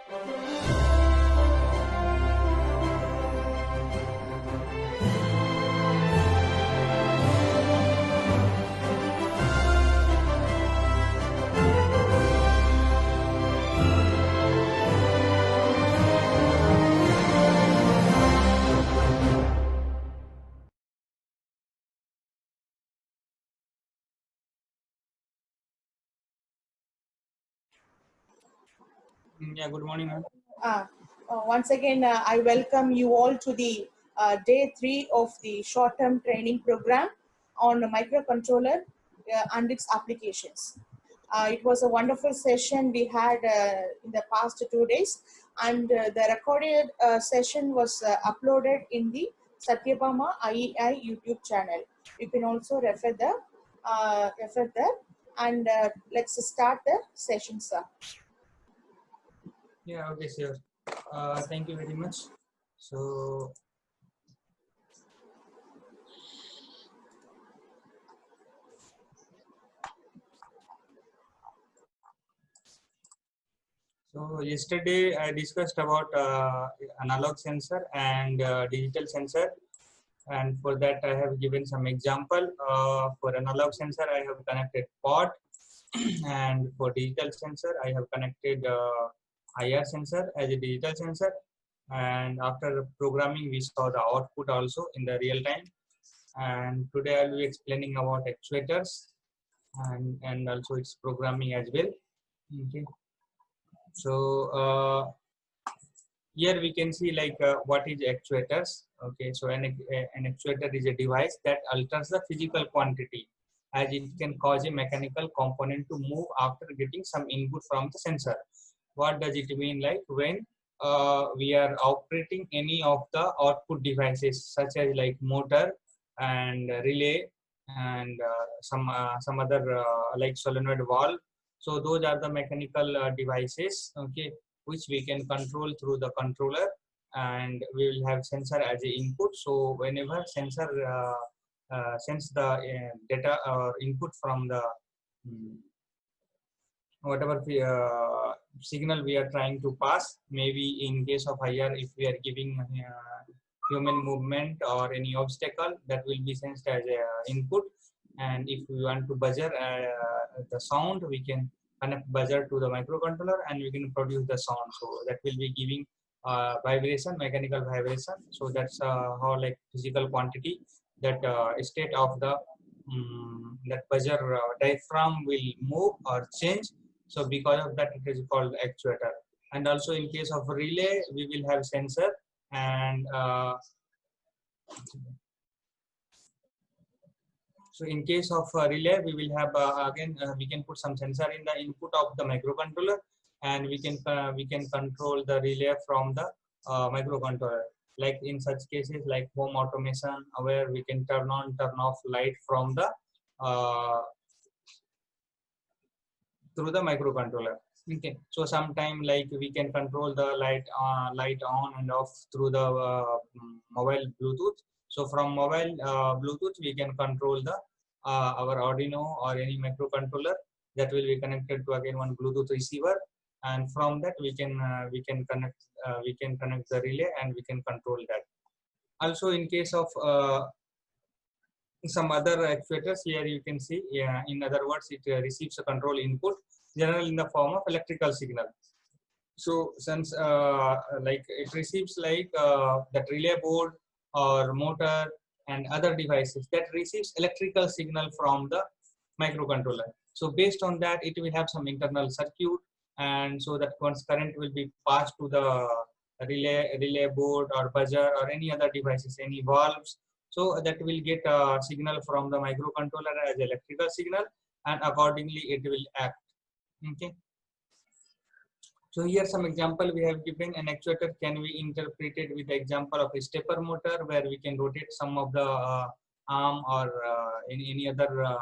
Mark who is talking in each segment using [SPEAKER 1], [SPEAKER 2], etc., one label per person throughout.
[SPEAKER 1] Yeah, good morning, ma'am.
[SPEAKER 2] Once again, I welcome you all to the day 3 of the short-term training program on the microcontroller and its applications. It was a wonderful session we had in the past 2 days, and the recorded session was uploaded in the Satyabama IEI YouTube channel. You can also refer there, and let's start the session, sir.
[SPEAKER 1] Yeah, okay, sure. Thank you very much. So yesterday I discussed about analog sensor and digital sensor, and for that I have given some example. For analog sensor I have connected port, and for digital sensor I have connected IR sensor as a digital sensor. And after programming we saw the output also in the real time. And today I will be explaining about actuators and also its programming as well. Okay. So here we can see like what is actuators. Okay, so an actuator is a device that alters the physical quantity, as it can cause a mechanical component to move after getting some input from the sensor. What does it mean? Like when we are operating any of the output devices such as like motor and relay and some other like solenoid valve. So those are the mechanical devices, okay, which we can control through the controller, and we will have sensor as a input. So whenever sensor sends the data or input from the whatever signal we are trying to pass, maybe in case of IR, if we are giving human movement or any obstacle, that will be sensed as a input. And if we want to buzzer the sound, we can connect buzzer to the microcontroller and we can produce the sound. So that will be giving vibration, mechanical vibration. So that's how like physical quantity, that state of the that buzzer diaphragm will move or change. So because of that, it is called actuator. And also in case of relay, we will have sensor, and so in case of relay, we will have again we can put some sensor in the input of the microcontroller, and we can control the relay from the microcontroller. Like in such cases, like home automation, where we can turn on, turn off light from the through the microcontroller. Okay, so sometime like we can control the light on and off through the mobile Bluetooth. So from mobile Bluetooth, we can control the our Arduino or any microcontroller that will be connected to again one Bluetooth receiver, and from that we can connect the relay and we can control that. Also in case of some other actuators, here you can see, in other words, it receives a control input, generally in the form of electrical signal. So since like it receives like that relay board or motor and other devices that receives electrical signal from the microcontroller. So based on that, it will have some internal circuit, and so that once current will be passed to the relay board or buzzer or any other devices, any valves. So that will get a signal from the microcontroller as electrical signal, and accordingly it will act. Okay. So here some example we have given. An actuator can be interpreted with the example of a stepper motor, where we can rotate some of the arm or any other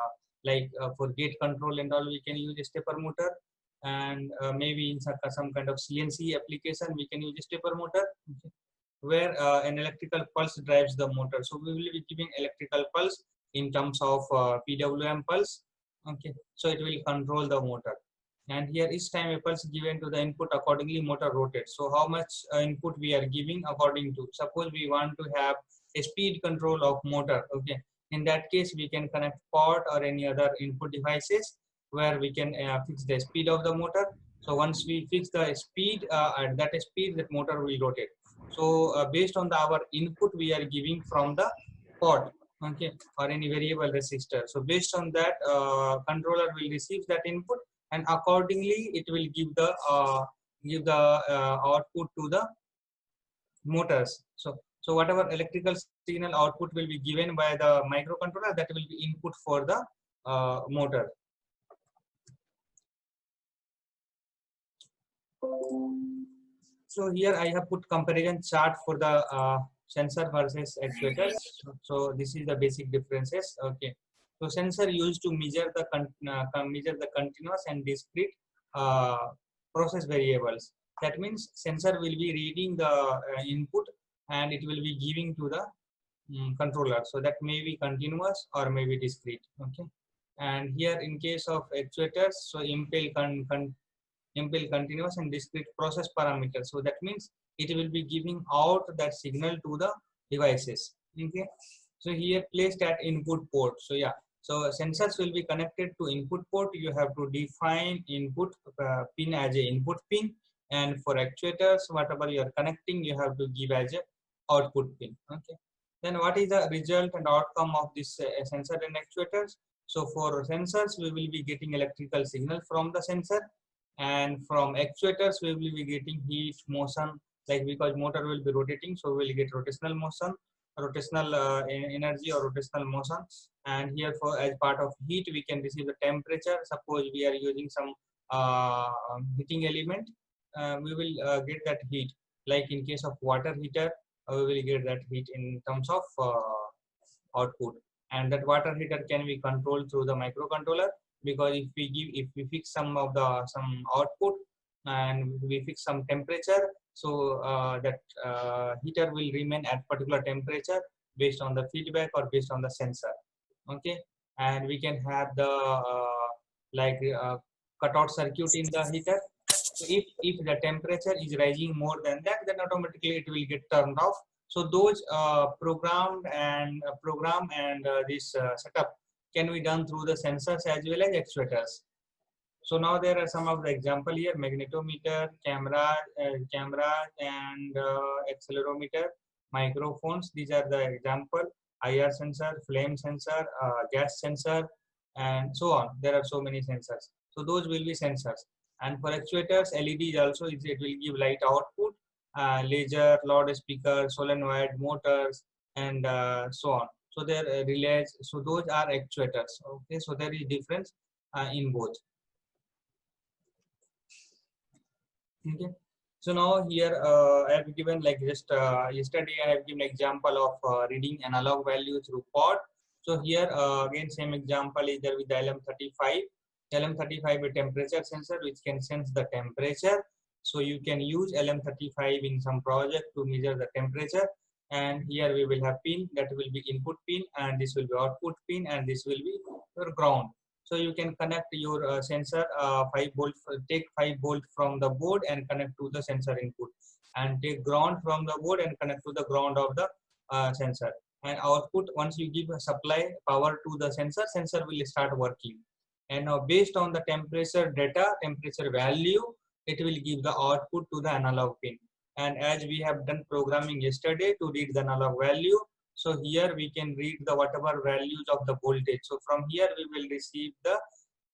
[SPEAKER 1] like for gate control and all, we can use a stepper motor. And maybe in some kind of CNC application, we can use a stepper motor, okay, where an electrical pulse drives the motor. So we will be giving electrical pulse in terms of PWM pulse. Okay, so it will control the motor. And here each time a pulse given to the input, accordingly motor rotates. So how much input we are giving according to, suppose we want to have a speed control of motor. Okay, in that case we can connect pot or any other input devices where we can fix the speed of the motor. So once we fix the speed, at that speed that motor will rotate. So based on our input we are giving from the pot, okay, or any variable resistor. So based on that, controller will receive that input, and accordingly it will give the output to the motors. So whatever electrical signal output will be given by the microcontroller, that will be input for the motor. So here I have put comparison chart for the sensor versus actuators. So this is the basic differences. Okay. So sensor used to measure the continuous and discrete process variables. That means sensor will be reading the input and it will be giving to the controller. So that may be continuous or maybe discrete. Okay. And here in case of actuators, so impel continuous and discrete process parameters. So that means it will be giving out that signal to the devices. Okay. So here placed at input port. So yeah. So sensors will be connected to input port. You have to define input pin as a input pin, and for actuators, whatever you are connecting, you have to give as a output pin. Okay. Then what is the result and outcome of this sensor and actuators? So for sensors, we will be getting electrical signal from the sensor, and from actuators we will be getting heat, motion, like because motor will be rotating, so we will get rotational motion, rotational energy or rotational motion. And here for as part of heat we can receive the temperature. Suppose we are using some heating element, we will get that heat, like in case of water heater, we will get that heat in terms of output. And that water heater can be controlled through the microcontroller, because if we fix some output and we fix some temperature, so that heater will remain at particular temperature based on the feedback or based on the sensor. Okay. And we can have the cutout circuit in the heater. So if the temperature is rising more than that, then automatically it will get turned off. So those program and this setup can be done through the sensors as well as actuators. So now there are some of the example here: magnetometer, camera, and accelerometer, microphones. These are the example: IR sensor, flame sensor, gas sensor, and so on. There are so many sensors. So those will be sensors. And for actuators, LEDs also, it will give light output, laser, loudspeaker, solenoid, motors, and so on. So there are relays. So those are actuators. Okay, so there is difference in both. Okay. So now here I have given, like just yesterday I have given example of reading analog value through pod. So here again same example is there with the LM35. LM35 a temperature sensor which can sense the temperature. So you can use LM35 in some project to measure the temperature. And here we will have pin, that will be input pin, and this will be output pin, and this will be your ground. So you can connect your sensor 5 volt, take 5 volt from the board and connect to the sensor input, and take ground from the board and connect to the ground of the sensor. And output, once you give a supply power to the sensor, sensor will start working. And now based on the temperature data, temperature value, it will give the output to the analog pin. And as we have done programming yesterday to read the analog value, so here we can read the whatever values of the voltage. So from here we will receive the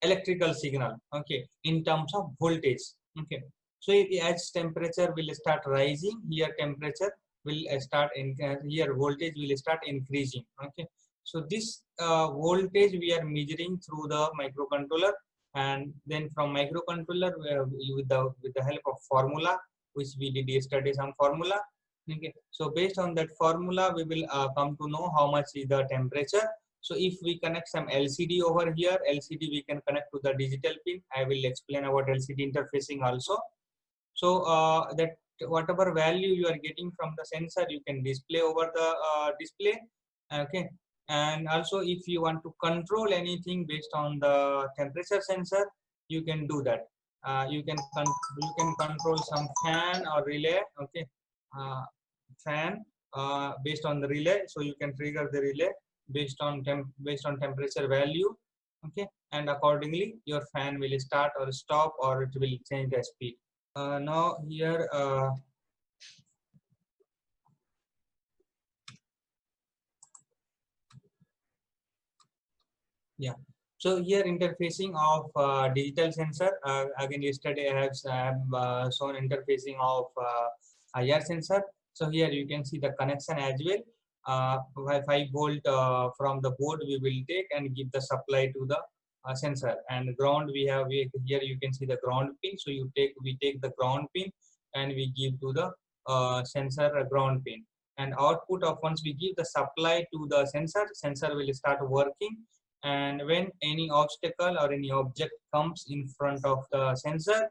[SPEAKER 1] electrical signal, okay, in terms of voltage. Okay. So as temperature will start rising, here temperature will start in here voltage will start increasing. Okay. So this voltage we are measuring through the microcontroller, and then from microcontroller with the help of formula which we did yesterday, some formula. Okay. So based on that formula, we will come to know how much is the temperature. So if we connect some LCD over here, LCD we can connect to the digital pin. I will explain about LCD interfacing also. So that whatever value you are getting from the sensor, you can display over the display. Okay. And also if you want to control anything based on the temperature sensor, you can do that. you can control some fan or relay. Okay, fan based on the relay, so you can trigger the relay based on temperature value. Okay, and accordingly your fan will start or stop, or it will change the speed. Now here yeah, so here interfacing of digital sensor. Again, yesterday I have shown interfacing of IR sensor. So here you can see the connection as well. 5 volt from the board we will take and give the supply to the sensor, and ground here you can see the ground pin. So we take the ground pin and we give to the sensor ground pin, and output of once we give the supply to the sensor will start working. And when any obstacle or any object comes in front of the sensor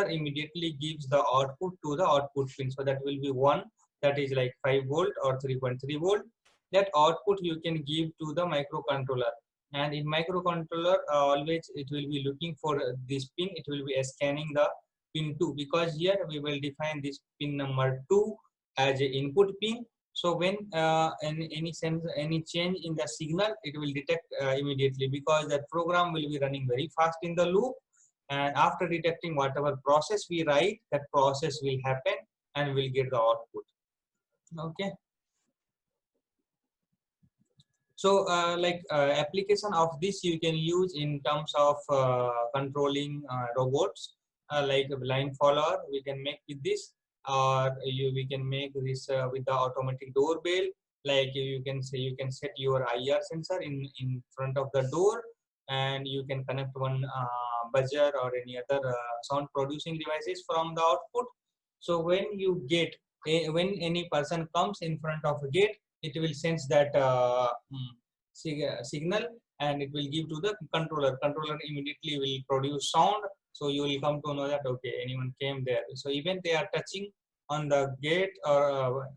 [SPEAKER 1] immediately gives the output to the output pin. So that will be one, that is like 5 volt or 3.3 volt. That output you can give to the microcontroller, and in microcontroller always it will be looking for this pin. It will be scanning the pin 2, because here we will define this pin number 2 as a input pin. So when any change in the signal, it will detect immediately, because that program will be running very fast in the loop, and after detecting whatever process we write, that process will happen and we'll get the output. Okay, so application of this you can use in terms of controlling robots, like a blind follower we can make with this, or we can make this with the automatic doorbell. Like you can set your IR sensor in front of the door, and you can connect one buzzer or any other sound producing devices from the output. So when when any person comes in front of a gate, it will sense that signal, and it will give to the controller immediately will produce sound. So you will come to know that okay, anyone came there. So even they are touching on the gate, or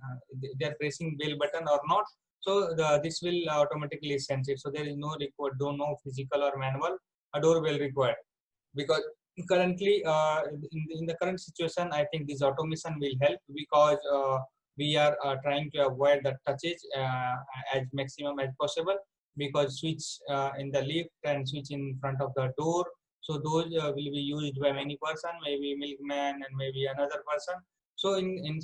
[SPEAKER 1] they are pressing bell button or not, so this will automatically sense it. So there is no no physical or manual doorbell required, because currently in the current situation I think this automation will help, because we are trying to avoid the touches as maximum as possible, because switch in the lift and switch in front of the door, so those will be used by many person, maybe milkman and maybe another person. So in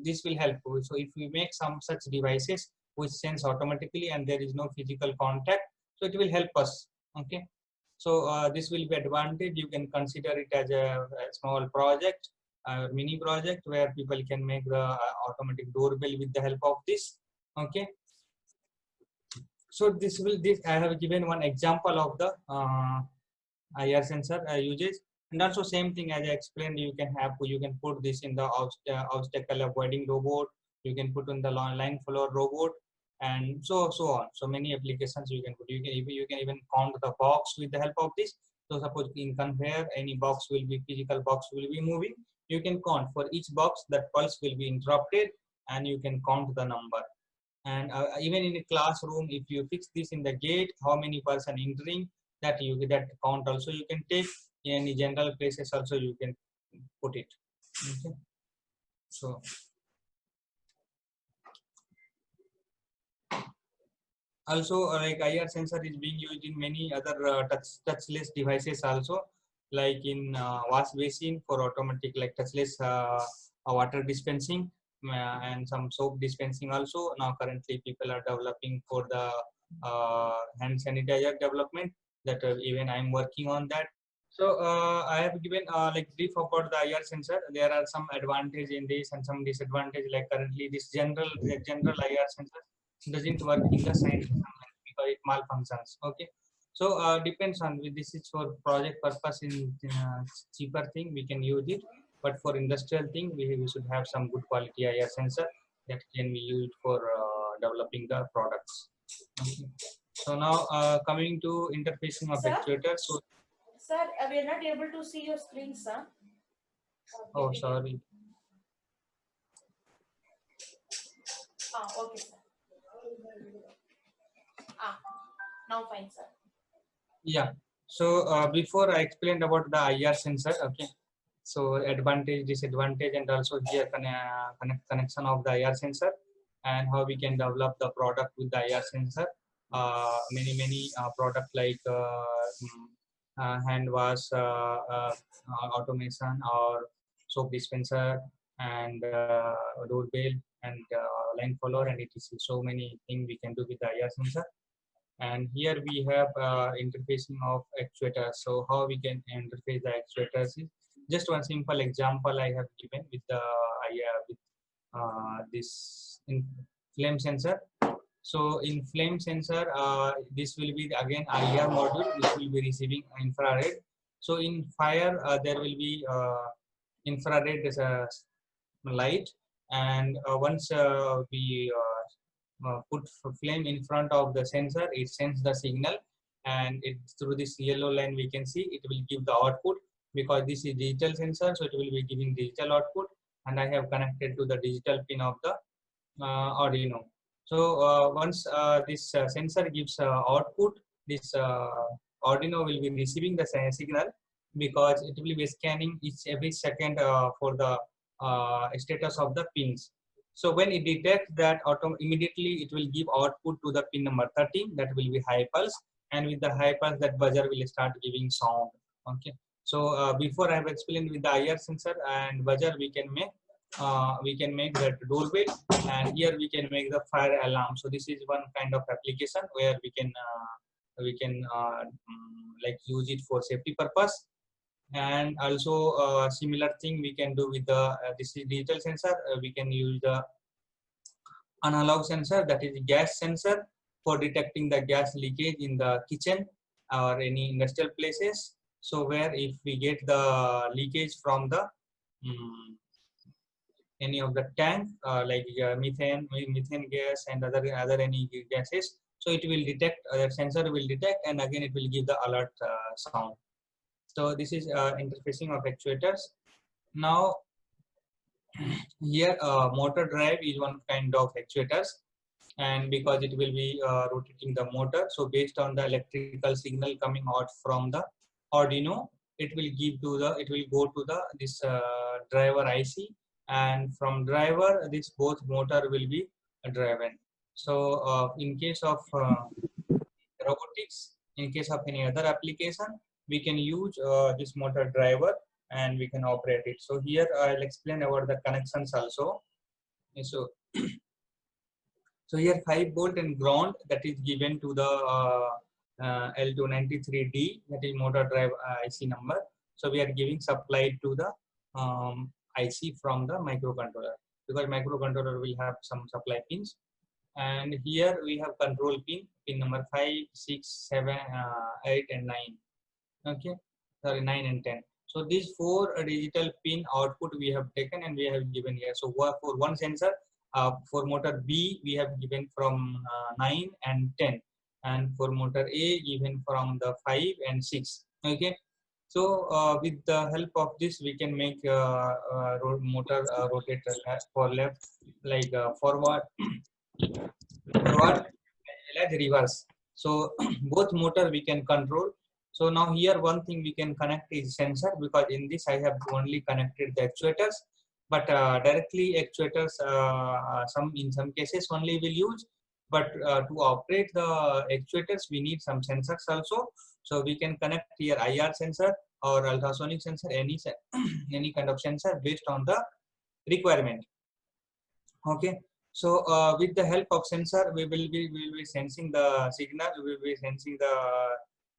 [SPEAKER 1] this will help. So if we make some such devices which sense automatically and there is no physical contact, so it will help us. Okay, so this will be advantage. You can consider it as a small project, mini project, where people can make the automatic doorbell with the help of this. Okay, so this I have given one example of the IR sensor usage, and also same thing as I explained. You can put this in the obstacle avoiding robot. You can put in the line follower robot, and so on. So many applications you can put. You can even count the box with the help of this. So suppose in conveyor, any box will be physical box will be moving. You can count for each box that pulse will be interrupted, and you can count the number. And even in a classroom, if you fix this in the gate, how many person entering, that you that count also you can take. In any general places also you can put it. Okay, so also like IR sensor is being used in many other touchless devices also, like in wash basin for automatic, like touchless water dispensing, and some soap dispensing also. Now currently people are developing for the hand sanitizer development, that even I'm working on that. So I have given like brief about the IR sensor. There are some advantage in this and some disadvantage. Like currently this general IR sensor doesn't work in the science because it malfunctions. Okay, so depends on, this is for project purpose. In cheaper thing we can use it, but for industrial thing we should have some good quality IR sensor that can be used for developing the products. Okay. So now coming to interfacing of actuators. So,
[SPEAKER 2] Sir, we are not able to see your screen, sir.
[SPEAKER 1] oh sorry.
[SPEAKER 2] Okay, sir. Now fine, sir.
[SPEAKER 1] Yeah. So before I explained about the IR sensor, okay. So advantage, disadvantage, and also here connection of the IR sensor and how we can develop the product with the IR sensor. Many product like hand wash, automation, or soap dispenser, and doorbell, and line follower, and etc. So many things we can do with the IR sensor. And here we have interfacing of actuators. So how we can interface the actuators is just one simple example I have given with the this in flame sensor. So in flame sensor, this will be again IR module which will be receiving infrared. So in fire, there will be infrared light, and once we put flame in front of the sensor, it sends the signal, and it through this yellow line we can see it will give the output, because this is digital sensor, so it will be giving digital output, and I have connected to the digital pin of the Arduino. So once this sensor gives output, this Arduino will be receiving the signal, because it will be scanning each every second for the status of the pins. So when it detects that, immediately it will give output to the pin number 13, that will be high pulse, and with the high pulse that buzzer will start giving sound. Okay. So before I have explained with the IR sensor and buzzer, we can make that doorbell, and here we can make the fire alarm. So this is one kind of application where we can like use it for safety purpose. And also similar thing we can do with the this is digital sensor. We can use the analog sensor, that is gas sensor, for detecting the gas leakage in the kitchen or any industrial places. So where if we get the leakage from the any of the tank, like methane gas and other any gases, so it will detect, that sensor will detect, and again it will give the alert sound. So this is interfacing of actuators. Now here motor drive is one kind of actuators, and because it will be rotating the motor, so based on the electrical signal coming out from the Arduino, it will go to the this driver IC, and from driver this both motor will be driven. So in case of robotics, in case of any other application, we can use this motor driver and we can operate it. So here I'll explain about the connections also. So so here 5 volt and ground that is given to the L293D, that is motor drive IC number. So we are giving supply to the IC from the microcontroller, because microcontroller will have some supply pins. And here we have control pin number 5, 6, 7, 8 and 9. Okay, sorry, 9 and 10. So these 4 digital pin output we have taken and we have given here. So for one sensor, for motor B we have given from 9 and 10, and for motor A given from the 5 and 6. Okay, so with the help of this we can make motor rotate for left, like forward as reverse. So both motor we can control. So now here one thing we can connect is sensor, because in this I have only connected the actuators, but directly actuators in some cases only will use, but to operate the actuators we need some sensors also. So we can connect here IR sensor or ultrasonic sensor, any kind of sensor based on the requirement. Okay. So with the help of sensor, we will be sensing the signal, we will be sensing the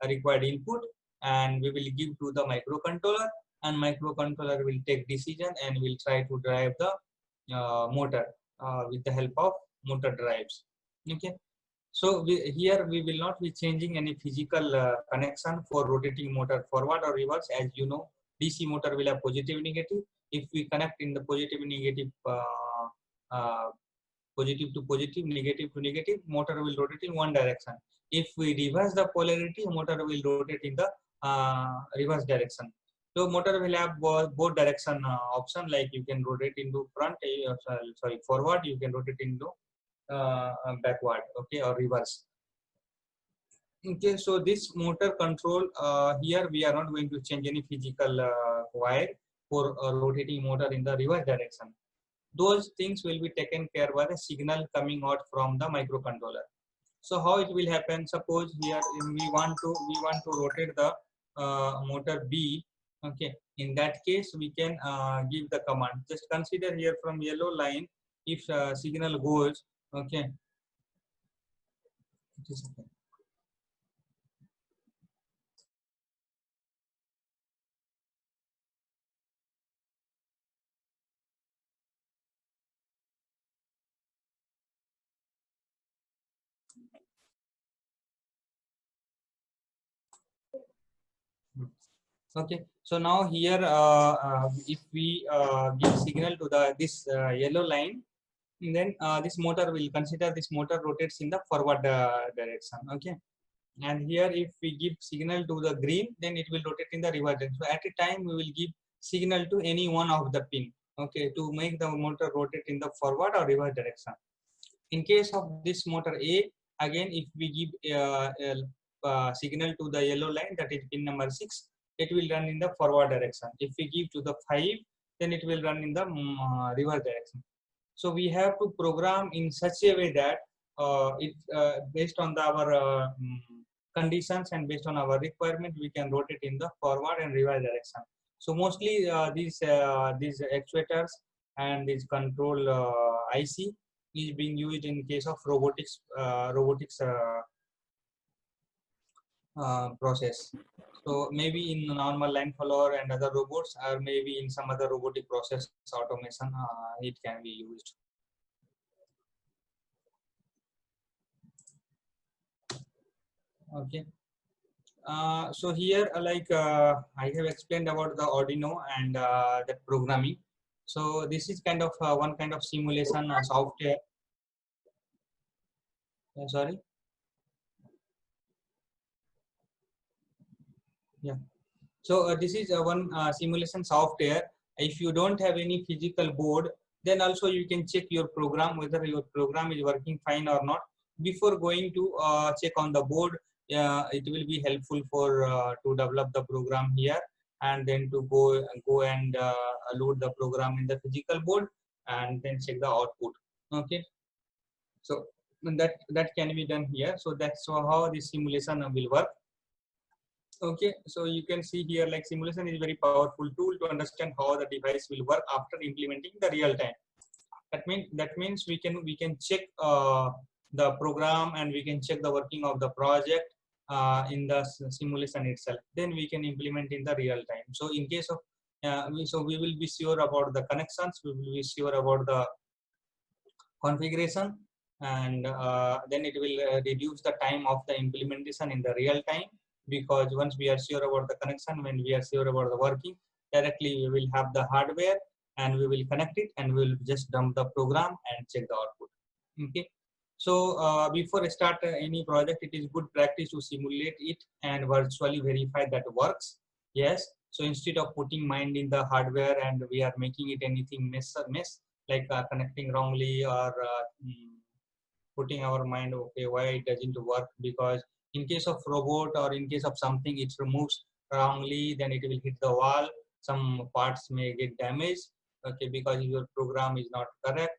[SPEAKER 1] required input, and we will give to the microcontroller, and microcontroller will take decision and will try to drive the motor with the help of motor drives. Okay. So here we will not be changing any physical connection for rotating motor forward or reverse. As you know, DC motor will have positive negative. If we connect in the positive negative positive to positive, negative to negative, motor will rotate in one direction. If we reverse the polarity, motor will rotate in the reverse direction. So motor will have both direction option, like you can rotate into front, forward, you can rotate into backward, okay, or reverse. Okay, so this motor control, here we are not going to change any physical wire for rotating motor in the reverse direction. Those things will be taken care by the signal coming out from the microcontroller. So how it will happen? Suppose here we want to rotate the motor B. Okay, in that case we can give the command. Just consider here from yellow line, if signal goes, okay. Just a second. Okay, so now here if we give signal to the this yellow line, then this motor will consider this motor rotates in the forward direction. Okay, and here if we give signal to the green, then it will rotate in the reverse direction. So at a time we will give signal to any one of the pin, okay, to make the motor rotate in the forward or reverse direction. In case of this motor A, again if we give signal to the yellow line, that is pin number 6, it will run in the forward direction. If we give to the 5, then it will run in the reverse direction. So we have to program in such a way that it based on our conditions and based on our requirement, we can rotate in the forward and reverse direction. So mostly these actuators and this control IC is being used in case of robotics process. So maybe in normal line follower and other robots, or maybe in some other robotic process automation, it can be used. Okay. So here, I have explained about the Arduino and the programming. So this is kind of one kind of simulation software. Sorry. Yeah. So this is one simulation software. If you don't have any physical board, then also you can check your program, whether your program is working fine or not. Before going to check on the board, it will be helpful for to develop the program here, and then to go and load the program in the physical board, and then check the output. Okay. So that can be done here. So that's how this simulation will work. Okay, so you can see here, like, simulation is very powerful tool to understand how the device will work after implementing the real time. That means we can check the program, and we can check the working of the project in the simulation itself. Then we can implement in the real time. So in case of we will be sure about the connections, we will be sure about the configuration, and then it will reduce the time of the implementation in the real time, because once we are sure about the connection, when we are sure about the working, directly we will have the hardware and we will connect it, and we will just dump the program and check the output. Okay, so before I start any project, it is good practice to simulate it and virtually verify that works. Yes, so instead of putting mind in the hardware and we are making it anything mess, like connecting wrongly, or putting our mind, okay, why it doesn't work, because in case of robot or in case of something, it moves wrongly, then it will hit the wall, some parts may get damaged, okay, because your program is not correct.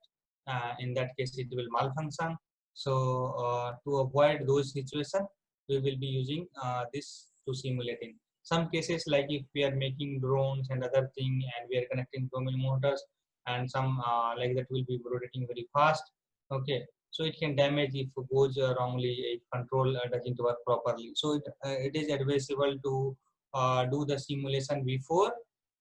[SPEAKER 1] In that case it will malfunction. So to avoid those situations, we will be using this to simulating some cases, like if we are making drones and other thing, and we are connecting so many motors, and some like that will be rotating very fast. Okay, so it can damage if it goes wrongly, if control doesn't work properly. So it is advisable to do the simulation before.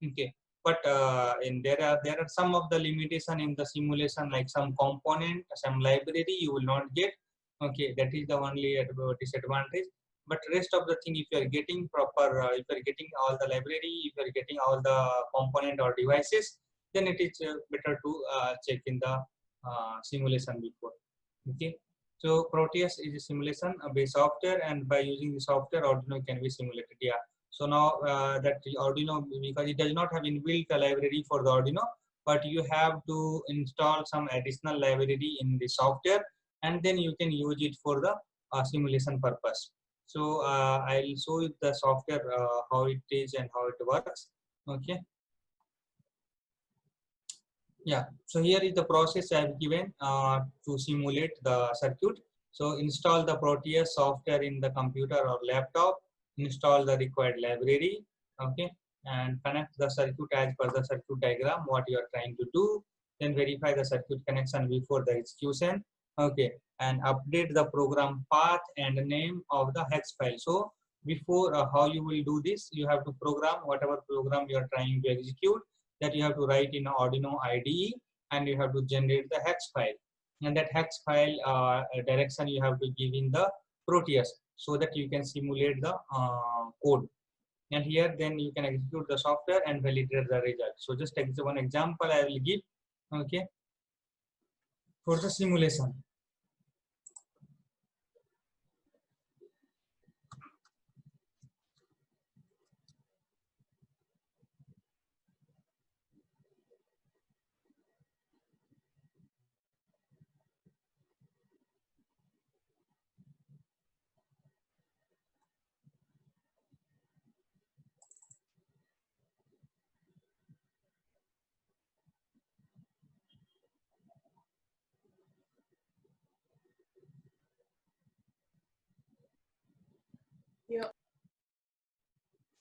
[SPEAKER 1] Okay, but there are some of the limitation in the simulation, like some component, some library you will not get. Okay, that is the only disadvantage. But rest of the thing, if you are getting proper, if you are getting all the library, if you are getting all the component or devices, then it is better to check in the simulation before. Okay, so Proteus is a simulation based software, and by using the software, Arduino can be simulated. Yeah. So now that the Arduino, because it does not have inbuilt a library for the Arduino, but you have to install some additional library in the software, and then you can use it for the simulation purpose. So I'll show you the software, how it is and how it works. Okay. Yeah. So here is the process I have given to simulate the circuit. So install the Proteus software in the computer or laptop. Install the required library. Okay. And connect the circuit as per the circuit diagram what you are trying to do. Then verify the circuit connection before the execution. Okay. And update the program path and name of the hex file. So before how you will do this, you have to program whatever program you are trying to execute, that you have to write in Arduino IDE, and you have to generate the hex file. And that hex file direction you have to give in the Proteus so that you can simulate the code. And here then you can execute the software and validate the result. So just one example I will give, okay, for the simulation.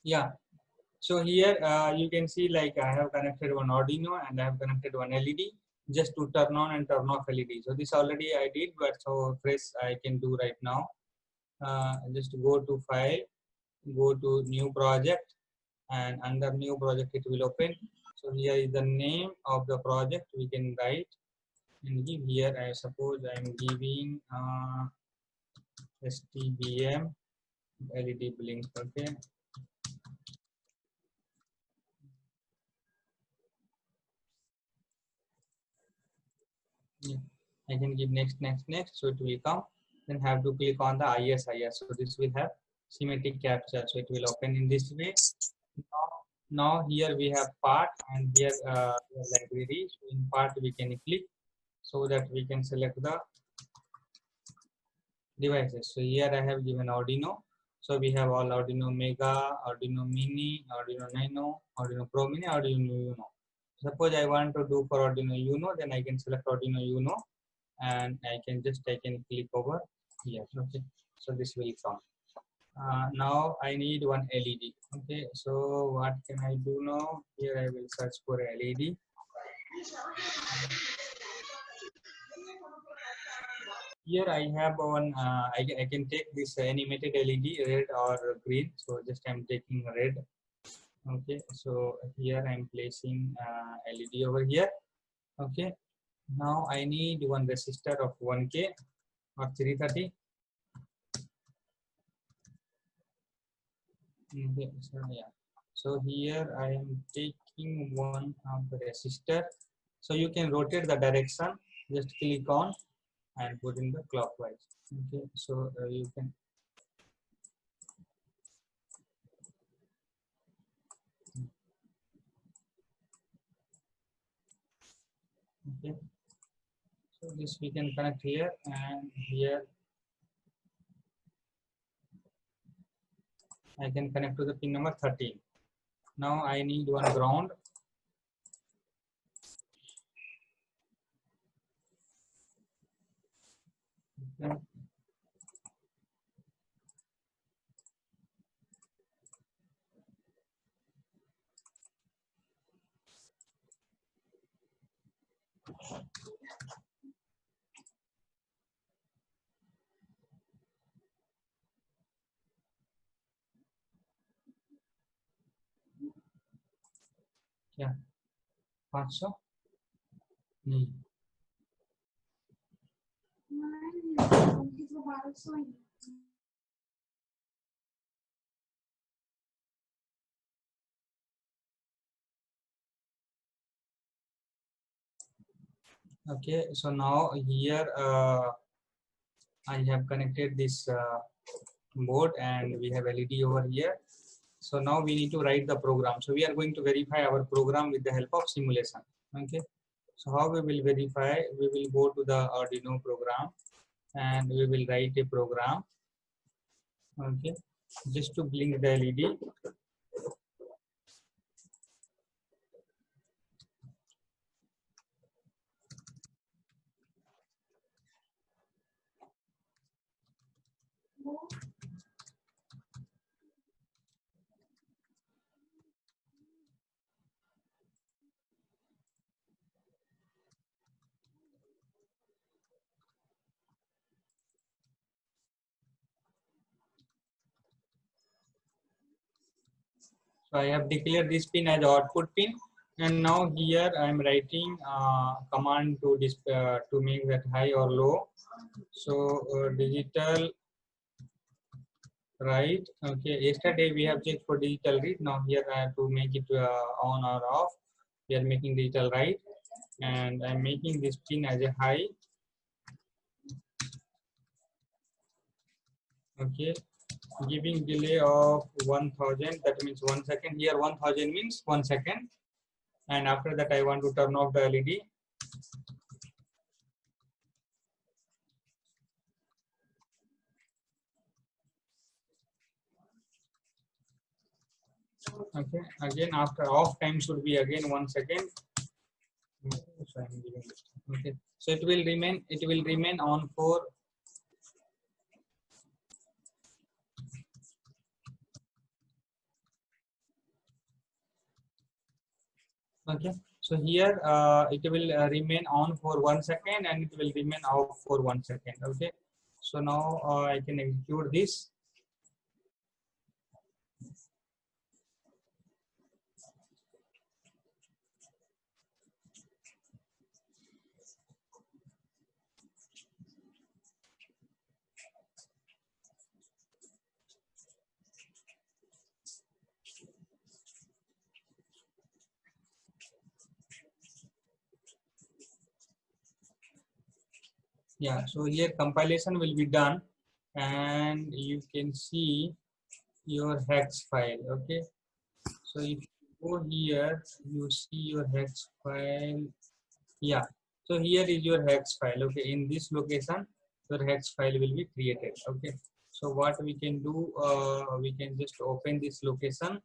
[SPEAKER 1] Yeah. So here you can see, like, I have connected one Arduino and I have connected one LED just to turn on and turn off LED. So this already I did, but so fresh I can do right now. Just go to file, go to new project, and under new project it will open. So here is the name of the project we can write and give here. I suppose I am giving STBM LED blink. Okay. Yeah. I can give next, so it will come. Then have to click on the IS. So this will have symmetric capture. So it will open in this way. Now here we have part, and here library. So in part we can click so that we can select the devices. So here I have given Arduino. So we have all Arduino Mega, Arduino Mini, Arduino Nano, Arduino Pro Mini, Arduino Uno. Suppose I want to do for Arduino Uno, then I can select Arduino Uno, and I can click over here. Okay. So this will come. Now I need one LED. Okay. So what can I do now? Here I will search for LED. Here I have one, I can take this animated LED, red or green. So just I'm taking red. Okay, so here I'm placing LED over here. Okay, now I need one resistor of 1K or 330. Okay, so yeah, so here I am taking one of the resistor. So you can rotate the direction, just click on and put in the clockwise. Okay, so you can. Okay, so this we can connect here, and here I can connect to the pin number 13. Now I need one ground. Okay. Yeah, 500 नहीं. Okay, so now here I have connected this board, and we have LED over here. So now we need to write the program. So we are going to verify our program with the help of simulation. Okay, so how we will verify? We will go to the Arduino program and we will write a program. Okay, just to blink the LED. So I have declared this pin as output pin, and now here I am writing command to to make that high or low. So digital write. Okay, yesterday we have checked for digital read. Now here I have to make it on or off. We are making digital write, and I'm making this pin as a high. Okay, giving delay of 1000. That means 1 second. Here 1000 means 1 second. And after that I want to turn off the LED. Okay, again after off time should be again 1 second. So I'm giving this. Okay, so it will remain on for okay. So here it will remain on for 1 second and it will remain off for 1 second. Okay, so now I can execute this. Yeah, so here compilation will be done and you can see your hex file. Okay, so if you go here, you see your hex file. Yeah, so here is your hex file. Okay, in this location, your hex file will be created. Okay, so what we can do, we can just open this location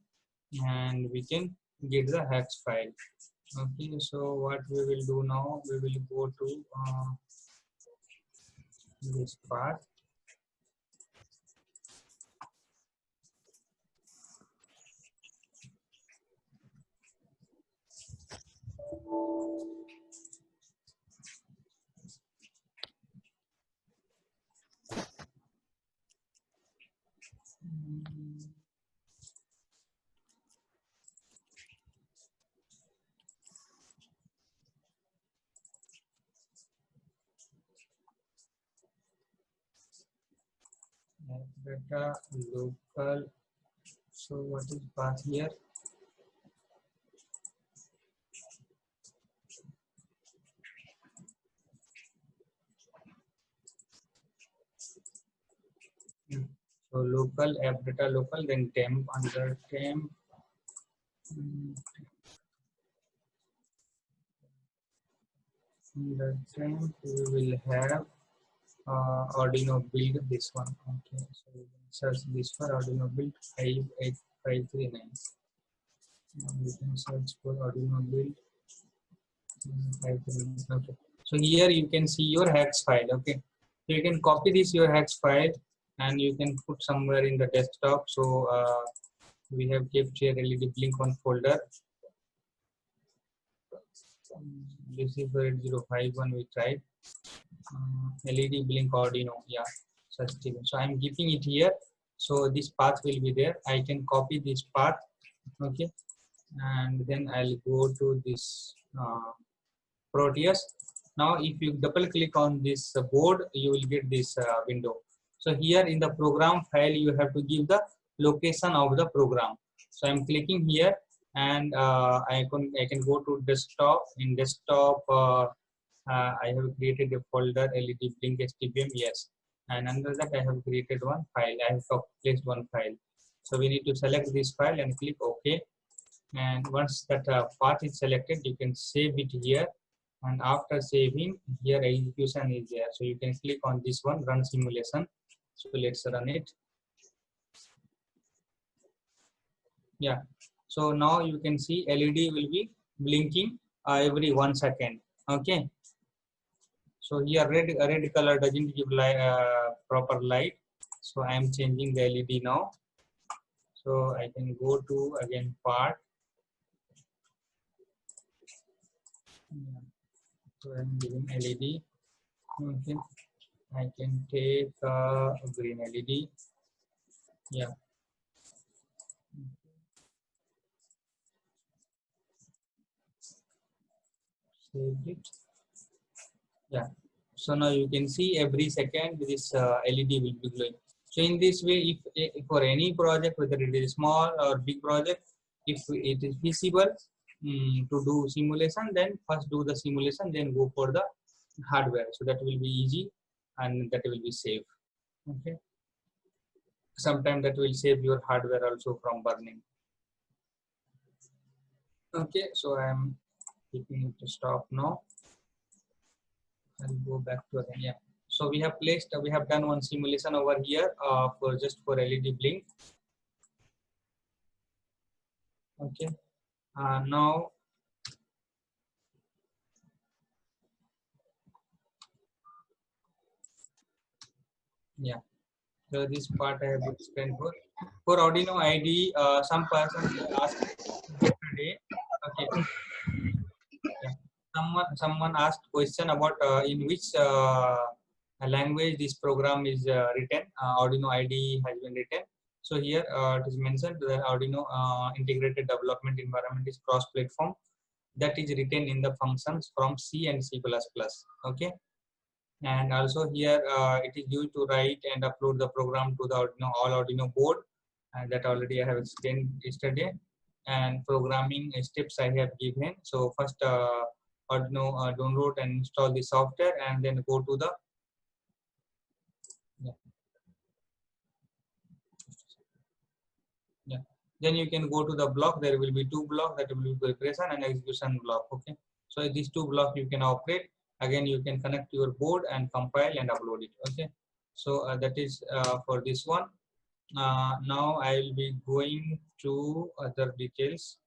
[SPEAKER 1] and we can get the hex file. Okay, so what we will do now, we will go to this part. Data local. So what is path here? So local app data local, then temp under temp. Under temp we will have Arduino build this one. Okay, so we can search this for Arduino build 58539. We can search for Arduino build 539. Okay, so here you can see your hex file. Okay, so you can copy this your hex file and you can put somewhere in the desktop. So we have kept here LED blink on folder. This is for 8051 we tried. LED blink Arduino, yeah, such thing. So I'm keeping it here. So this path will be there. I can copy this path, okay, and then I'll go to this Proteus. Now, if you double click on this board, you will get this window. So here in the program file, you have to give the location of the program. So I'm clicking here, and I can go to desktop. In desktop, I have created a folder LED blink STBM, yes, and under that I have created one file. I have placed one file. So we need to select this file and click OK. And once that path is selected, you can save it here. And after saving, here execution is there. So you can click on this one, run simulation. So let's run it. Yeah. So now you can see LED will be blinking every 1 second. Okay. So here red color doesn't give light, proper light. So I am changing the LED now. So I can go to again part. Yeah. So I'm giving LED. Okay. I can take green LED. Yeah. Save it. Yeah. So now you can see every second this LED will be glowing. So in this way, if for any project, whether it is small or big project, if it is feasible to do simulation, then first do the simulation, then go for the hardware. So that will be easy and that will be safe. Okay. Sometimes that will save your hardware also from burning. Okay. So I am keeping it to stop now. I'll go back to again. Yeah. So we have done one simulation over here for just for LED blink. Okay. Now, yeah. So this part I have explained for Arduino ID. Some person asked yesterday. Okay. Yeah. Someone asked question about in which language this program is written. Arduino ID has been written. So here it is mentioned that Arduino integrated development environment is cross-platform that is written in the functions from C and C++. Okay. And also here it is used to write and upload the program to the all Arduino board, and that already I have explained yesterday. And programming steps I have given. So first Arduino download and install the software, and then go to the yeah. Then you can go to the block. There will be two blocks, that will be preparation and execution block. Okay. So these two blocks you can operate. Again, you can connect your board and compile and upload it. Okay. So that is for this one. Now I will be going to other details.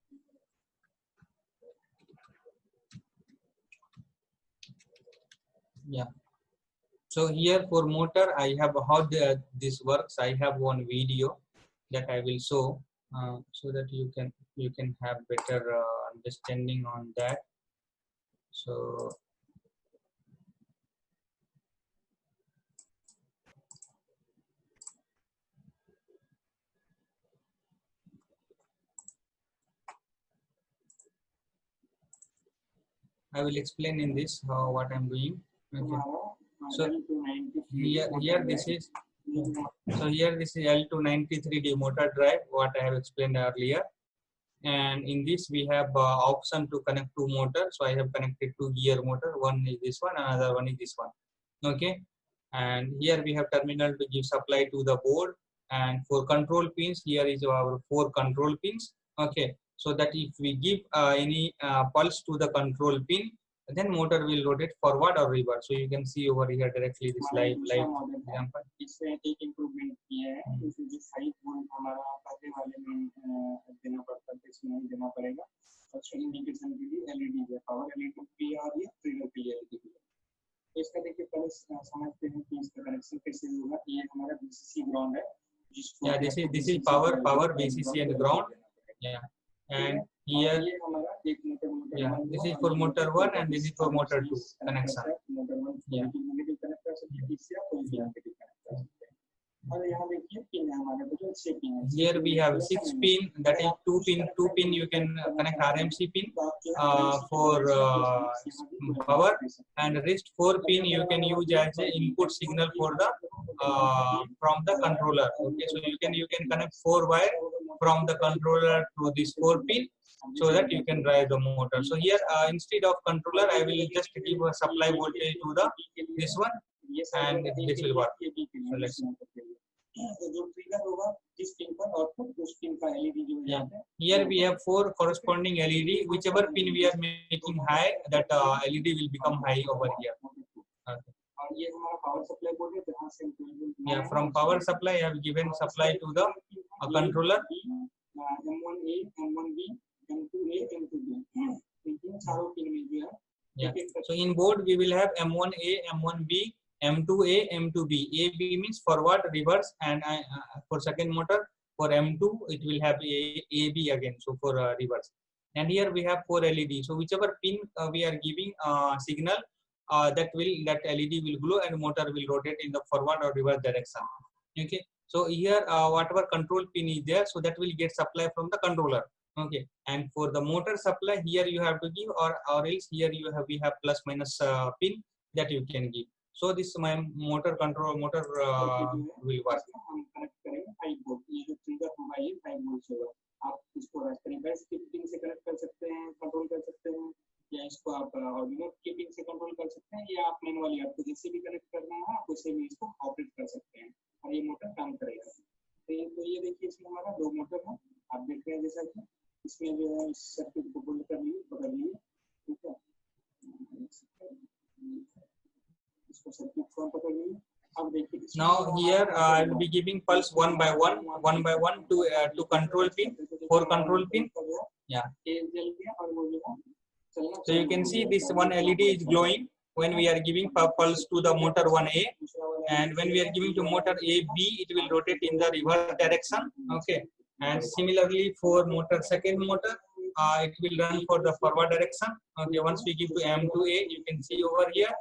[SPEAKER 1] Yeah. So here for motor, I have how this works. I have one video that I will show so that you can have better understanding on that. So I will explain in this what I'm doing. Okay. So here this is L293D motor drive, what I have explained earlier. And in this we have option to connect two motors. So I have connected two gear motor. One is this one, another one is this one. Okay. And here we have terminal to give supply to the board. And for control pins, here is our 4 control pins. Okay. So that if we give any pulse to the control pin, then motor will rotate forward or reverse. So you can see over here directly this live example.
[SPEAKER 3] इससे एक improvement किया है, इसमें जो 5 volt हमारा पहले वाले में देना पड़ता है, इसमें देना पड़ेगा। और इंडिकेशन के लिए एलईडी है, पावर एलईडी भी आ रही है, ट्रिगर के लिए एलईडी भी है। तो इसका देखिए पहले समझते हैं कि इसका कनेक्शन कैसे होगा। ये हमारा बीसीसी ग्राउंड है,
[SPEAKER 1] yeah, this is power BCC and ground. Yeah. And here yeah, this is for motor 1 and this is for motor 2 connection. Yeah. Here we have 6 pin, that is 2 pin you can connect RMC pin for power, and rest 4 pin you can use as a input signal for the from the controller. Okay, so you can connect 4 wire from the controller to this 4 pin, so that you can drive the motor. So here instead of controller I will just give a supply voltage to the this one, and this will work. So let's see. Yeah. Here we have 4 corresponding LED. Whichever pin we are making high, that LED will become high over here. Okay. Yeah, from power supply I have given supply to the controller.
[SPEAKER 3] M1A, M1B, M2A, M2B. इन चारों pin में जो है
[SPEAKER 1] Yeah. So in board we will have M1A, M1B, M2A, M2B. AB means forward, reverse, and for second motor, for M2 it will have AB again. So for reverse. And here we have 4 LED. So whichever pin we are giving signal, that LED will glow and motor will rotate in the forward or reverse direction. Okay. So here whatever control pin is there, so that will get supply from the controller. Okay, and for the motor supply, here you have to give, or else here we have plus minus pin that you can give. So this my motor control motor will work.
[SPEAKER 3] हम connect करेंगे 5 volt, ये जो trigger होगा ये 5 volt होगा। आप इसको Raspberry पाई के पिन से कनेक्ट कर सकते हैं, कंट्रोल कर सकते हैं, या इसको आप आर्डिनो के पिन से कंट्रोल कर सकते हैं, या आप मैनुअली आपको जैसे भी कनेक्ट करना है आप उसे भी इसको ऑपरेट कर सकते हैं और ये मोटर काम करेगा। तो ये देखिए इसमें हमारा 2 मोटर है, आप देख रहे हैं जैसा कि इसमें जो है सर्किट को होल्ड कर लिए, पकड़ लिए, ठीक है, इसको सर्किट को पकड़ लिए। अब देखिए
[SPEAKER 1] Now here I will be giving pulse one by one to control pin, 4 control pin. Yeah.
[SPEAKER 3] जल गया और वो जो है चलना।
[SPEAKER 1] So you can see this one LED is glowing when we are giving pulse to the motor 1A, and when we are giving to motor AB, it will rotate in the reverse direction. Okay. And similarly for motor second motor, it will run for the forward direction. Okay, once we give to M2A, you can see over here.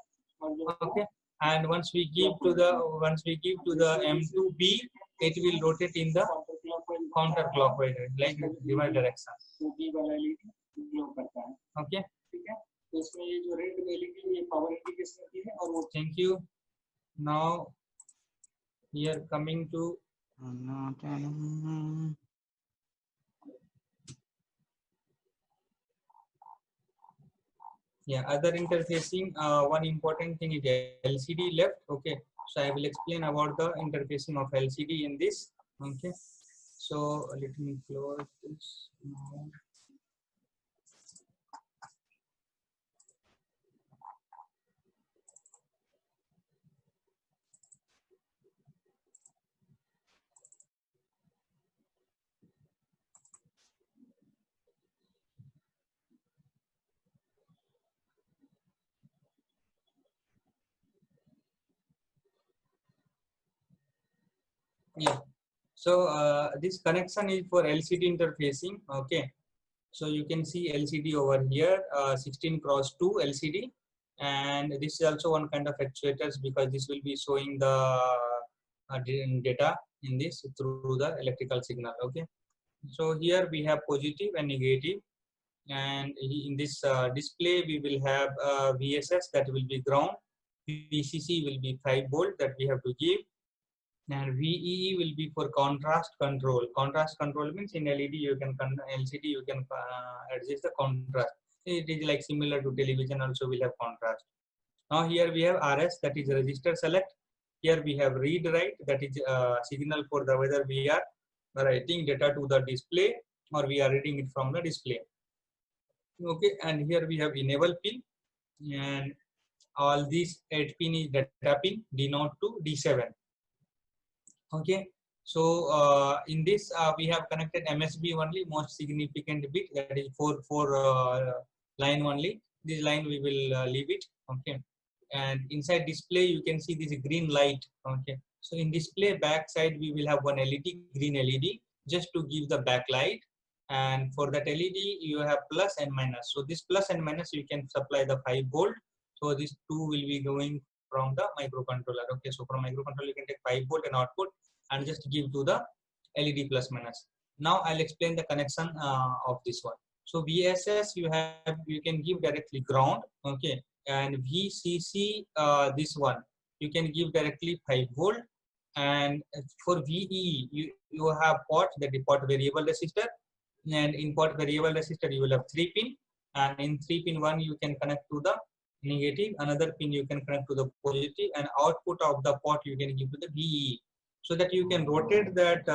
[SPEAKER 1] Okay, and once we give to the M2B, it will rotate in the counterclockwise like reverse direction. Okay,
[SPEAKER 3] ठीक है, तो इसमें ये जो red LED ये power indication की है और वो
[SPEAKER 1] thank you. Now here coming to yeah, other interfacing. One important thing is LCD left. Okay, so I will explain about the interfacing of LCD in this. Okay, so let me close this now. Yeah, so this connection is for LCD interfacing. Okay, so you can see LCD over here, 16x2 LCD, and this is also one kind of actuators because this will be showing the data in this through the electrical signal. Okay, so here we have positive and negative, and in this display we will have VSS, that will be ground, VCC will be 5 volt that we have to give, and VEE will be for contrast control. Contrast control means in LED you can LCD you can adjust the contrast. It is like similar to television, also will have contrast. Now here we have RS, that is register select. Here we have read write, that is signal for the whether we are writing data to the display or we are reading it from the display. Okay, and here we have enable pin, and all these 8 pin is data pin D0 to D7. Okay, so in this we have connected MSB only, most significant bit, that is 4 line only. This line we will leave it. Okay, and inside display you can see this green light. Okay, so in display back side we will have one LED, green LED, just to give the backlight, and for that LED you have plus and minus. So this plus and minus you can supply the 5 volt. So these two will be going from the microcontroller. Okay, so from microcontroller you can take 5 volt and output and just give to the LED plus minus. Now I'll explain the connection of this one. So VSS you can give directly ground. Okay, and VCC this one you can give directly 5 volt, and for VE you have port, that is port variable resistor, and in port variable resistor you will have 3 pin, and in 3 pin one you can connect to the negative, another pin you can connect to the positive, and output of the port you can give to the VE, so that you can rotate that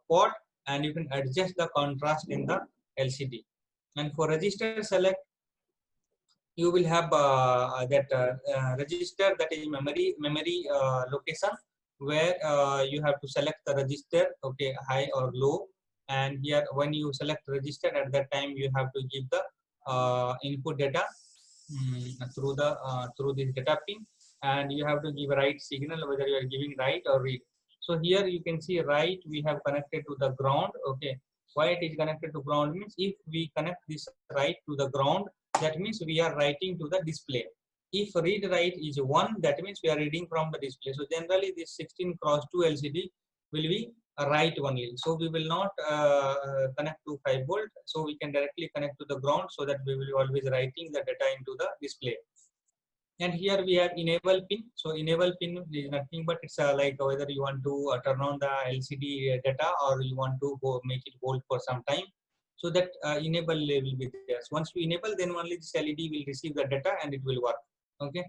[SPEAKER 1] port and you can adjust the contrast in the LCD. And for register select you will have that register, that is memory location, where you have to select the register, okay, high or low, And here when you select register, at that time you have to give the input data through this data pin, and you have to give a write signal whether you are giving write or read. So here you can see write we have connected to the ground. Okay, why it is connected to ground means if we connect this write to the ground, that means we are writing to the display. If read write is 1, that means we are reading from the display. So generally this 16x2 LCD will be a write only. So we will not connect to 5 volt. So we can directly connect to the ground, so that we will always writing the data into the display. And here we have enable pin. So enable pin is nothing but it's like whether you want to turn on the LCD data or you want to make it hold for some time. So that enable will be there. So once you enable, then only this LED will receive the data and it will work. Okay.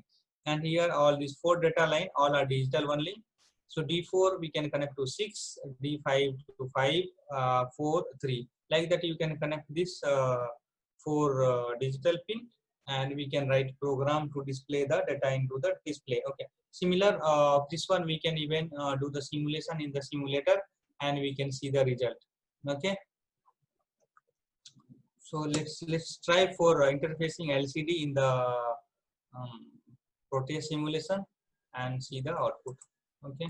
[SPEAKER 1] And here all these 4 data line all are digital only. So D4 we can connect to 6, D5 to 5, 4, 3. Like that you can connect this 4 digital pin, and we can write program to display the data into the display. Okay. Similar, this one we can even do the simulation in the simulator, and we can see the result. Okay. So let's try for interfacing LCD in the Proteus simulation and see the output. Okay.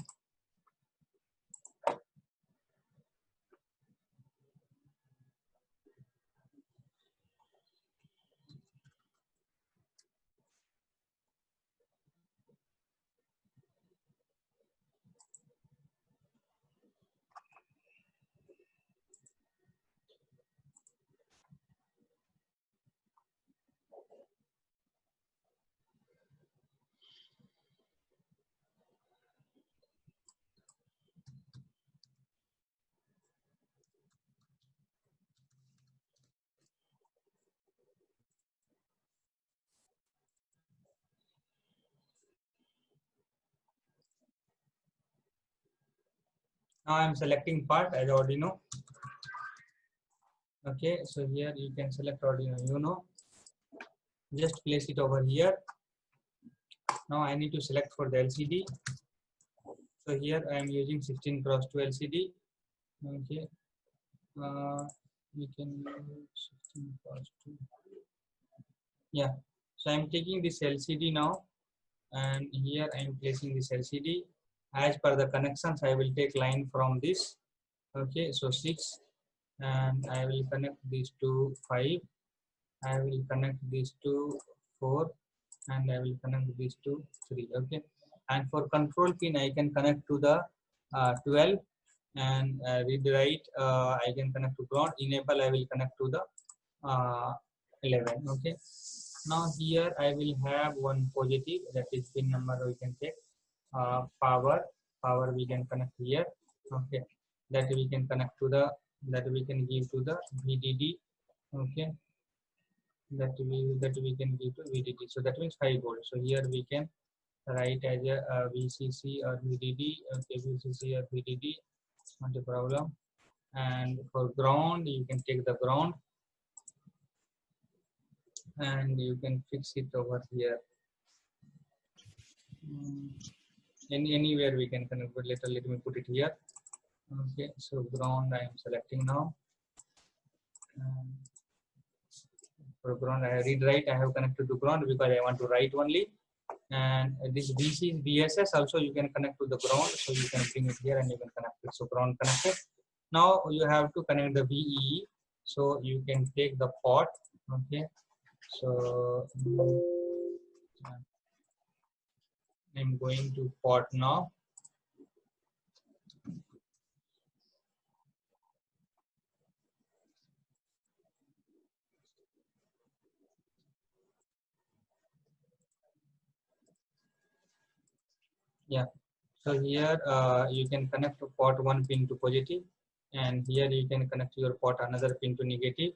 [SPEAKER 1] Now I'm selecting part as Arduino. Okay, so here you can select Arduino Uno. Just place it over here. Now I need to select for the LCD. So here I am using 16x2 LCD. Okay, we can use 16x2. Yeah, so I'm taking this LCD now, and here I am placing this LCD. As per the connections, I will take line from this. Okay, so 6, and I will connect these to 5. I will connect these to 4, and I will connect these to 3. Okay, and for control pin I can connect to the 12, and read write I can connect to ground. Enable I will connect to the 11. Okay, now here I will have one positive, that is pin number we can take. Power we can connect here. Okay, that we can connect to the, that we can give to the VDD. Okay, that we can give to VDD. So that means 5 volt. So here we can write as a VCC or VDD. Okay, VCC or VDD, not a problem. And for ground, you can take the ground, and you can fix it over here. Anywhere we can connect, but let me put it here. Okay, so ground I am selecting now. For ground, I read write, I have connected to ground because I want to write only. And this DC BSS also you can connect to the ground, so you can bring it here and you can connect it. So ground connected. Now you have to connect the VEE, so you can take the port. Okay, so I'm going to port now. Yeah, so here you can connect to port 1 pin to positive, and here you can connect your port another pin to negative,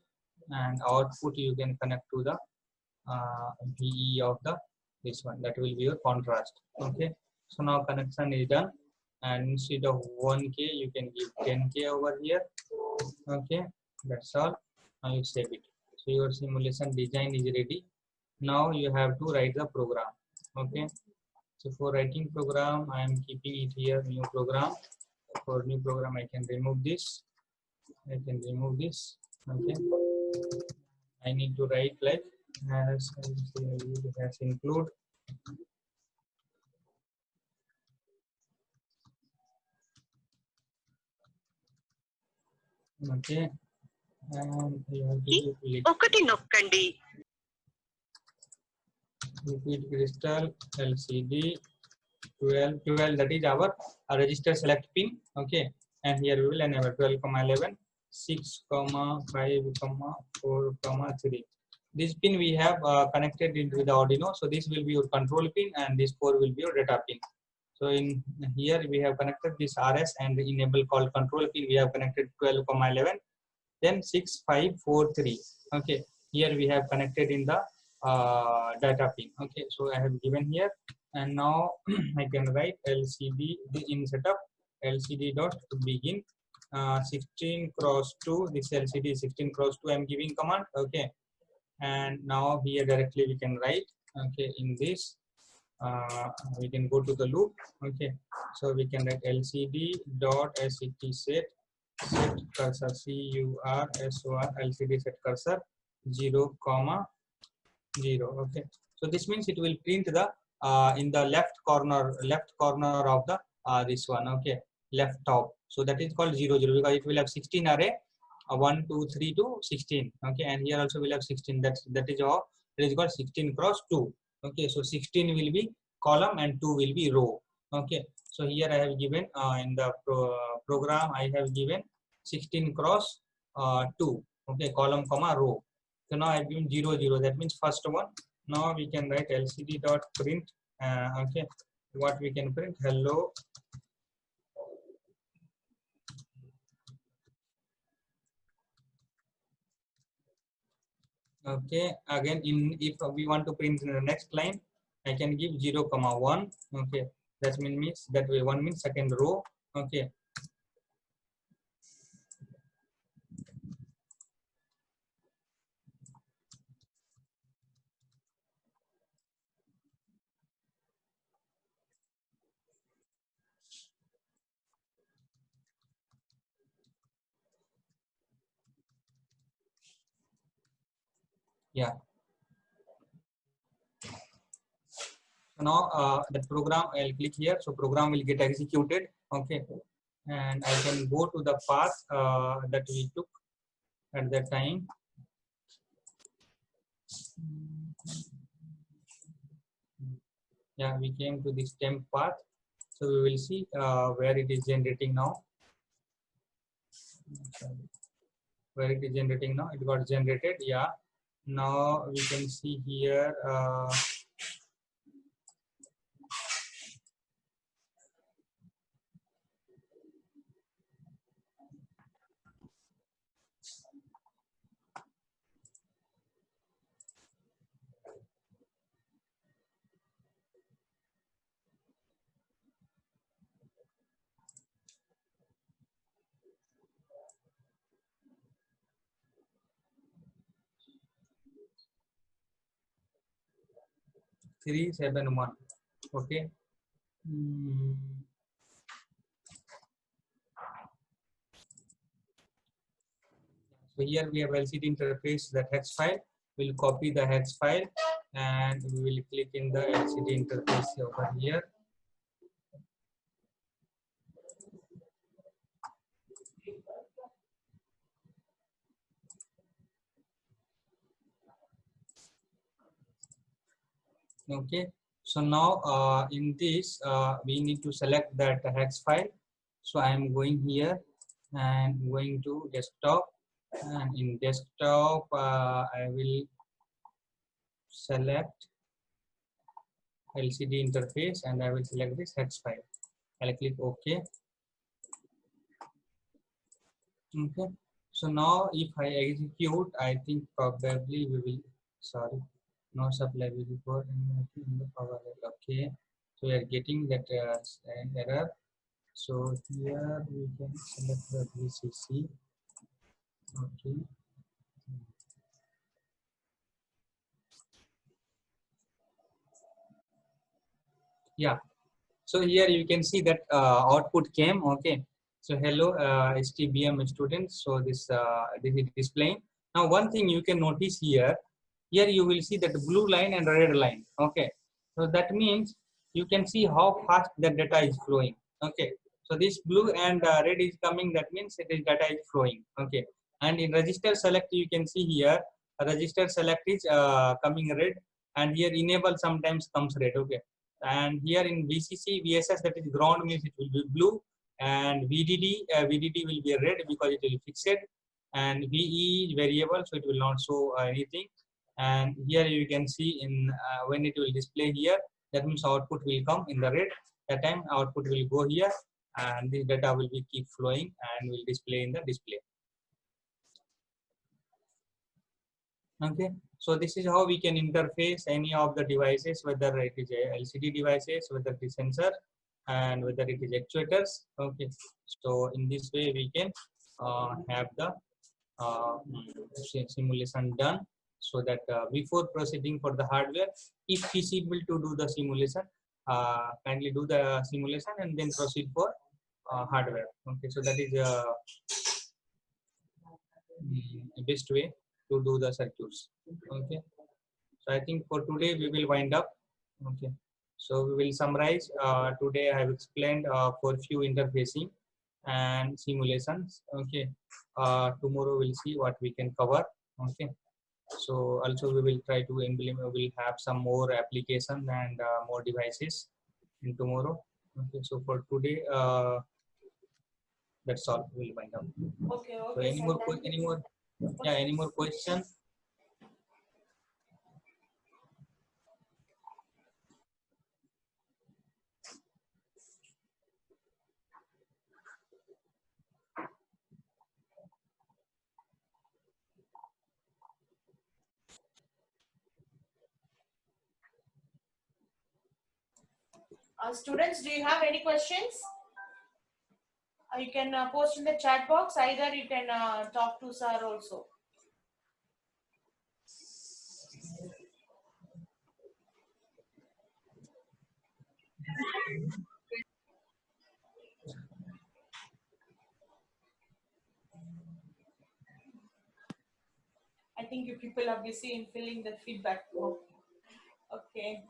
[SPEAKER 1] and output you can connect to the VE of the this one, that will be your contrast. Okay, so now connection is done, and instead of 1K you can give 10K over here. Okay, that's all. Now you save it. So your simulation design is ready. Now you have to write the program. Okay, so for writing program I am keeping it here, new program. For new program I can remove this I can remove this. Okay. I need to write like has include. Okay. And you have to do liquid crystal LCD 12, that is our register select pin. Okay, and here we will enable 12,11, 6,5,4,3. This pin we have connected into the Arduino, so this will be your control pin and this 4 will be your data pin. So in here we have connected this RS and the enable called control pin we have connected 12,11, then 6,5,4,3. Okay, here we have connected in the data pin. Okay, so I have given here, and now I can write LCD in setup LCD dot begin 16 cross 2. This LCD 16 cross 2. I am giving command. Okay, and now here directly we can write. Okay, in this we can go to the loop. Okay, so we can write LCD dot set cursor CURSOR LCD set cursor 0, 0. Okay, so this means it will print the in the left corner of the this one. Okay, left top. So that is called 0, 0 because it will have 16 array 1, 2, 3 to 16. Okay, and here also will have 16. That is how it is called 16 cross 2. Okay, so 16 will be column and 2 will be row. Okay, so here I have given in the program I have given 16 cross 2. Okay, column comma row. So now I have given 0, 0. That means first one. Now we can write LCD dot print. Okay, what we can print? Hello. Okay, again if we want to print in the next line, I can give 0, 1. Okay, that means that way 1 means second row. Okay. Yeah. So now the program, I'll click here. So program will get executed. Okay, and I can go to the path that we took at that time. Yeah, we came to this temp path. So we will see where it is generating now. Where it is generating now, it got generated. Yeah, now we can see here three, 7, 1. Okay. So here we have LCD interface, the hex file. We'll copy the hex file and we will click in the LCD interface over here. Okay, so now in this we need to select that hex file. So I am going here and going to desktop, and in desktop I will select LCD interface and I will select this hex file. I'll click OK. Okay, so now if I execute, I think probably we will, sorry, no supply will be for in the power. Okay, so we are getting that error. So here we can select the VCC. Okay. Yeah. So here you can see that output came. Okay. So hello, STBM students. So this is displaying. Now one thing you can notice here, you will see that blue line and red line. Okay, so that means you can see how fast the data is flowing. Okay, so this blue and red is coming. That means it is data is flowing. Okay, and in register select you can see here register select is coming red, and here enable sometimes comes red. Okay, and here in VCC VSS, that is ground, means it will be blue, and VDD will be red because it will be fixed, and VE is variable, so it will not show anything. And here you can see in when it will display here, that means output will come in the red. That time output will go here, and this data will be keep flowing and will display in the display. Okay, so this is how we can interface any of the devices, whether it is a LCD devices, whether it is sensor, and whether it is actuators. Okay, so in this way we can have the simulation done, so that before proceeding for the hardware, if feasible to do the simulation, kindly do the simulation and then proceed for hardware. Okay, so that is best way to do the circuits. Okay, so I think for today we will wind up. Okay, so we will summarize. Today I have explained for few interfacing and simulations. Okay, tomorrow we'll see what we can cover. Okay, so also we will try to implement, we will have some more application and more devices in tomorrow. Okay, so for today that's all. We'll wind up.
[SPEAKER 2] Okay,
[SPEAKER 1] So
[SPEAKER 2] okay,
[SPEAKER 1] any
[SPEAKER 2] sir.
[SPEAKER 1] more
[SPEAKER 2] Thank you.
[SPEAKER 1] any more yeah, any more questions?
[SPEAKER 2] Students, do you have any questions? You can post in the chat box. Either you can talk to sir also. I think you people are busy in filling the feedback form. Okay.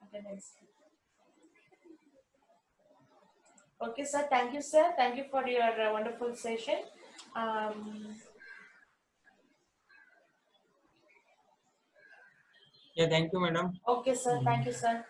[SPEAKER 2] Attendance. Okay, sir. Thank you, sir. Thank you for your wonderful session.
[SPEAKER 1] Yeah, thank you, madam.
[SPEAKER 2] Okay, sir. Thank you, sir.